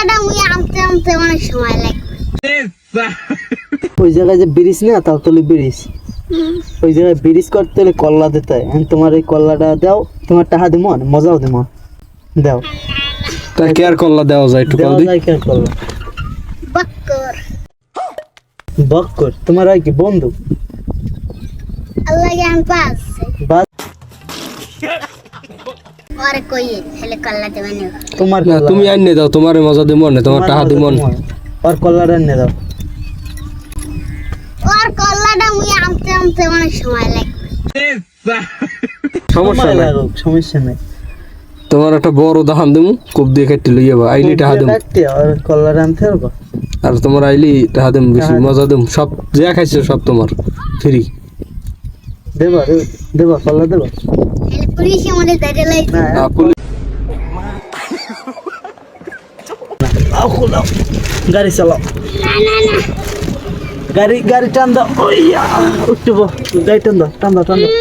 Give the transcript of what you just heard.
কল্লাটা মুই আনতে আনতে অনেক সময় লাগবে। ওই জায়গায় যে ব্রিজ না তালতলি ব্রিজ, ওই জায়গায় ব্রিজ করতে হলে কল্লা দিতে হয়। এখন তোমার এই কল্লাটা দাও, তোমার টাকা দিমো মজাও দিমো, দাও। তা কে আর কল্লা দেওয়া যায় একটু দেওয়া কল দি। যায় কেন কল্লা? বক্কর বক্কর তোমার আর কি বন্ধু? আল্লাহ জ্ঞান পাস বাস ওরে কই হেলে কল্লা দেবে না। তোমার না কল্লা, তুমি আইনে দাও, তোমারে মজা দিমো না, তোমার টাকা মজা দিমো না। তোমার। ওর কল্লাটা এনে দাও। ওর কল্লাটা মুই আনতে আনতে অনেক সময় লাগবে। সমস্যা সময় নাই, লাগুক, সমস্যা নাই। তোমার একটা বড় দাহান দিমু, কোপ দিয়ে কেটে লইয়া বা আইলি টাকা দিমু। কাটতে ওর কল্লাটা আনতে পারবো। আর তোমার আইলি টাকা দিমু, বেশি মজা দিমু, সব যা খাইছো সব তোমার ফ্রি। দেবা দেবা কল্লা দেবা হেলে পুলিশ আমাদের ধরে লাইছে। না? আও খোলাও, গাড়ি চালাও, না না না গাড়ি গাড়ি টান দাও। ওইয়া উঠবো, গাড়ি টান দাও, টান দাও, টান দাও।